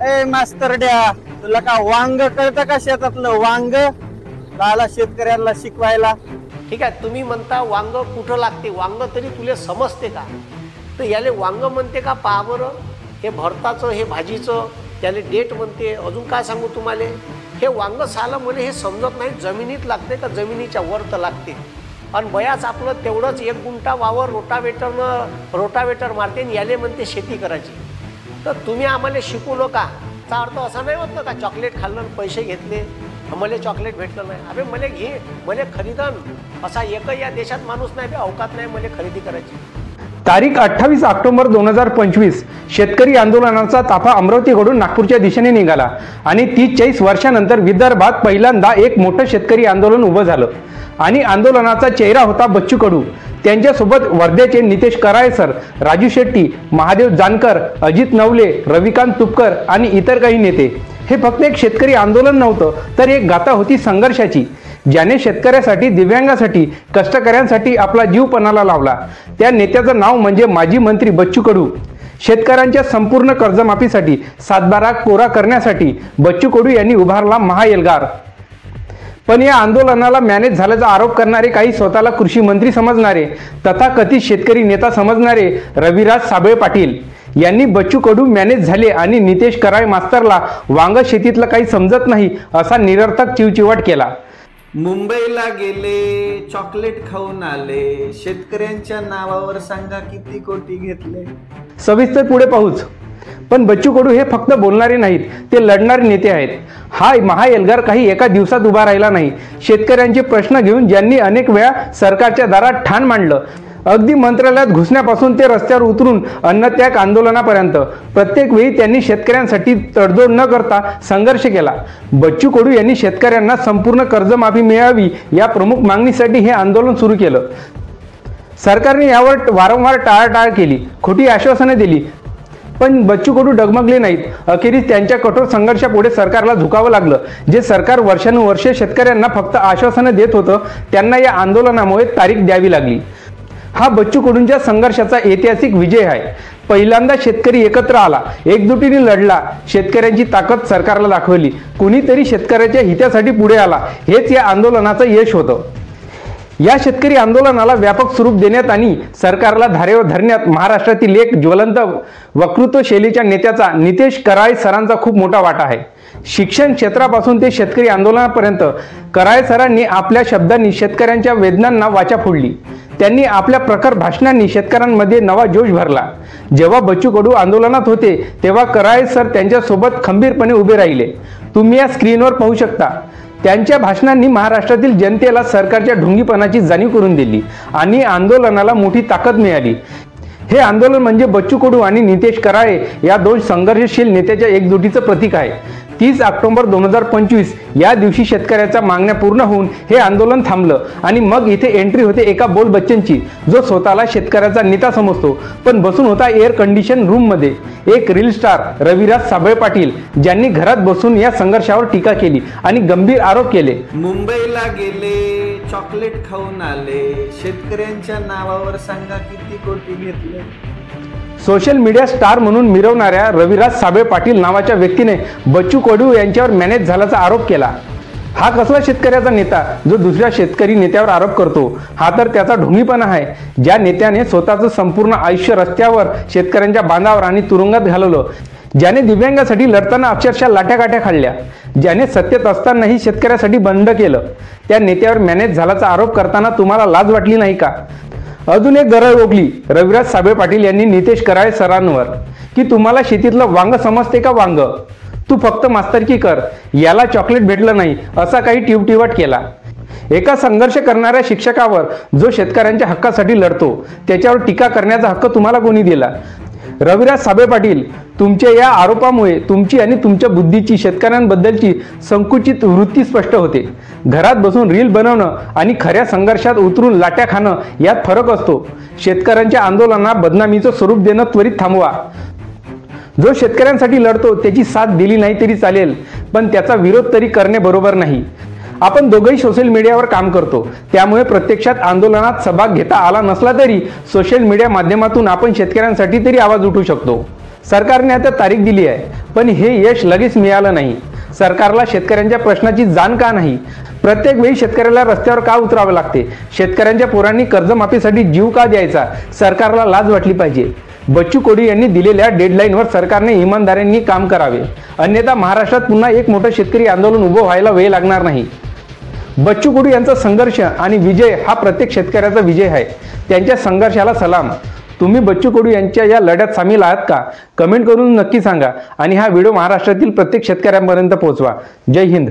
ए मास्तरड्या, तुला का वांग कळतं का शेतातलं वांग? लाला शेतकऱ्यांना शिकवायला. ठीक आहे, तुम्ही म्हणता वांग कुठं लागते, वांग तरी तुला समजते का? तर याले वांग म्हणते का पहा बरं. हे भरताचं, हे भाजीचं, त्याले डेट म्हणते. अजून काय सांगू तुम्हाला, हे वांग साला मला हे समजत नाही, जमिनीत लागते का जमिनीच्या वर तर लागते. आणि बयाच आपलं तेवढंच 1 गुंठा वावर रोटावेटर मारते आणि याले म्हणते शेती करायची. तर तुम्ही आम्हाला शिकू नका. त्याचा अर्थ असा नाही होत का चॉकलेट खाल्लं पैसे घेतले मला चॉकलेट भेटलं नाही. अबे मला घे, मला खरेदन. असा एकही या देशात माणूस नाही, अवकात नाही मला खरेदी करायची. तारीख 28 ऑक्टोबर 2025 शेतकरी आंदोलनाचा ताफा अमरावतीकडून नागपूरच्या दिशेने निघाला आणि 30-40 वर्षानंतर विदर्भात पहिल्यांदा एक मोठं शेतकरी आंदोलन उभं झालं. आणि आंदोलनाचा चेहरा होता बच्चू कडू. त्यांच्यासोबत वर्ध्याचे नितेश करायसर, राजू शेट्टी, महादेव जानकर, अजित नवले, रविकांत तुपकर आणि इतर काही नेते. हे फक्त एक शेतकरी आंदोलन नव्हतं, तर एक गाथा होती संघर्षाची, ज्याने शेतकऱ्यासाठी, दिव्यांगासाठी, कष्टकऱ्यांसाठी आपला जीव पणाला लावला. त्या नेत्याचं नाव म्हणजे माजी मंत्री बच्चू कडू. शेतकऱ्यांच्या संपूर्ण कर्जमाफीसाठी, सातबारा कोरा करण्यासाठी बच्चू कडू यांनी उभारला महाएल्गार. पण या आंदोलनाला मॅनेज झाल्याचा आरोप करणारे, काही स्वतःला कृषी मंत्री समजणारे, तथाकथित शेतकरी नेता समजणारे रविराज साबळे पाटील यांनी बच्चू कडू मॅनेज झाले आणि नितेश कराय मास्तरला वांग शेतीतलं काही समजत नाही असा निरर्थक चिवचिवाट केला. मुंबईला गेले, चॉकलेट खाऊन आले, शेतकऱ्यांच्या नावावर सांगा किती कोटी घेतले. सविस्तर पुढे पाहूच. पण बच्चू कडू हे फक्त बोलणारे नाहीत, ते लढणारे नेते आहेत. हा महाएल्गार काही एका दिवसात उभा राहिला नाही. शेतकऱ्यांचे प्रश्न घेऊन ज्यांनी अनेक वेळा सरकारच्या दारात ठाण मांडलं, अगदी मंत्रालयात घुसण्यापासून ते रस्त्यावर उतरून अन्नत्याग आंदोलनापर्यंत प्रत्येक वेळी त्यांनी शेतकऱ्यांसाठी तडजोड न करता संघर्ष केला. बच्चू कडू यांनी शेतकऱ्यांना संपूर्ण कर्जमाफी मिळावी या प्रमुख मागणीसाठी हे आंदोलन सुरू केलं. सरकारने यावर वारंवार टाळाटाळ केली, खोटी आश्वासने दिली, पण बच्चू कडू डगमगले नाहीत. अखेरीस त्यांच्या कठोर संघर्षापुढे सरकारला झुकावं लागलं. जे सरकार वर्षानुवर्षे शेतकऱ्यांना फक्त आश्वासनं देत होतं, त्यांना या आंदोलनामुळे तारीख द्यावी लागली. हा बच्चू कडूंच्या संघर्षाचा ऐतिहासिक विजय आहे. पहिल्यांदा शेतकरी एकत्र आला, एकजुटीने लढला, शेतकऱ्यांची ताकद सरकारला दाखवली, कुणीतरी शेतकऱ्याच्या हितासाठी पुढे आला. हेच या आंदोलनाचं यश होतं. या शेतकरी आंदोलनाला व्यापक स्वरूप देण्यात आणि सरकारला धारेवर धरण्यात महाराष्ट्रातील एक ज्वलंत वक्तृत्व शैलीच्या नेत्याचा, नितेश कराय सरांचा खूप मोठा वाटा आहे. शिक्षण क्षेत्रापासून ते शेतकरी आंदोलनापर्यंत कराय सरांनी आपल्या शब्दांनी शेतकऱ्यांच्या वेदनांना वाचा फोडली. त्यांनी आपल्या प्रखर भाषणांनी शेतकऱ्यांमध्ये नवा जोश भरला. जेव्हा बच्चू कडू आंदोलनात होते, तेव्हा कराय सर त्यांच्यासोबत खंबीरपणे उभे राहिले. तुम्ही या स्क्रीनवर पाहू शकता. त्यांच्या भाषणांनी महाराष्ट्रातील जनतेला सरकारच्या ढोंगीपणाची जाणीव करून दिली आणि आंदोलनाला मोठी ताकद मिळाली. हे आंदोलन म्हणजे बच्चू कडू आणि नितेश कराळे या दोन संघर्षशील नेत्याच्या एकजुटीचं प्रतीक आहे. 30 ऑक्टोबर 2025 या दिवशी शेतकऱ्याच्या मागण्या पूर्ण होऊन हे आंदोलन थांबलं आणि मग इथे एंट्री होते एका बोल बच्चनची, जो स्वतःला शेतकऱ्याचा नेता समजतो, पण बसून होता एअर कंडिशन रूममध्ये. एक रील स्टार रविराज साबळे पाटील, ज्यांनी घरात बसून या संघर्षावर टीका केली आणि गंभीर आरोप केले. मुंबईला गेले, चॉकलेट खाऊन आले, शेतकऱ्यांच्या नावावर सांगा किती कोटी घेतले. सोशल मीडिया स्टार म्हणून मिरवणाऱ्या रविराज साबळे पाटील नावाच्या व्यक्तीने बच्चू कडू यांच्यावर मॅनेज झाल्याचा आरोप केला. हा कसला शेतकऱ्याचा नेता जो दुसऱ्या शेतकरी नेत्यावर आरोप करतो? हा तर त्याचा ढोंगीपणा आहे. ज्या नेत्याने स्वतःचं संपूर्ण आयुष्य रस्त्यावर, शेतकऱ्यांच्या बांधावर आणि तुरुंगात घालवलं, ज्याने दिव्यांगासाठी लढताना अक्षरशः लाठ्याकाठ्या खाल्ल्या, ज्याने सत्तेत असतानाही शेतकऱ्यासाठी बंड केलं, त्या नेत्यावर मॅनेज झाल्याचा आरोप करताना तुम्हाला लाज वाटली नाही का? अजून एक गरज ओकली रविराज साबळे पाटील यांनी नितेश कराळे सरांवर, की तुम्हाला शेतीतलं वांग समजते का? वांग तू फक्त मास्तरकी कर, याला चॉकलेट भेटलं नाही असा काही टिवटिवाट केला. एका संघर्ष करणाऱ्या शिक्षकावर, जो शेतकऱ्यांच्या हक्कासाठी लढतो, त्याच्यावर टीका करण्याचा हक्क तुम्हाला कोणी दिला? रविराज साबळे पाटील, तुमच्या या आरोपामुळे तुमची आणि तुमच्या बुद्धीची शेतकऱ्यांबद्दलची संकुचित वृत्ती स्पष्ट होते. घरात बसून रील बनवणं आणि खऱ्या संघर्षात उतरून लाट्या खाणं यात फरक असतो. शेतकऱ्यांच्या आंदोलनाला बदनामीचं स्वरूप देणं त्वरित थांबवा. जो शेतकऱ्यांसाठी लढतो त्याची साथ दिली नाही तरी चालेल, पण त्याचा विरोध तरी करणे बरोबर नाही. आपण दोघंही सोशल मीडियावर काम करतो, त्यामुळे प्रत्यक्षात आंदोलनात सहभाग घेता आला नसला तरी सोशल मीडिया माध्यमातून आपण शेतकऱ्यांसाठी तरी आवाज उठवू शकतो. सरकारने आता तारीख दिली आहे, पण हे यश लगेच मिळालं नाही. सरकारला शेतकऱ्यांच्या प्रश्नाची जाण का नाही? प्रत्येक वेळी शेतकऱ्याला रस्त्यावर का उतरावे लागते? शेतकऱ्यांच्या पोरांनी कर्जमाफीसाठी जीव का द्यायचा? सरकारला लाज वाटली पाहिजे. बच्चू कडू यांनी दिलेल्या डेडलाईनवर सरकारने इमानदारीने काम करावे, अन्यथा महाराष्ट्रात पुन्हा एक मोठं शेतकरी आंदोलन उभं व्हायला वेळ लागणार नाही. बच्चू कडू यांचा संघर्ष आणि विजय हा प्रत्येक शेतकऱ्याचा विजय आहे. त्यांच्या संघर्षाला सलाम. तुम्ही बच्चू कडू यांच्या या लढ्यात सामील आहात का? कमेंट करून नक्की सांगा आणि हा व्हिडिओ महाराष्ट्रातील प्रत्येक शेतकऱ्यांपर्यंत पोहोचवा. जय हिंद.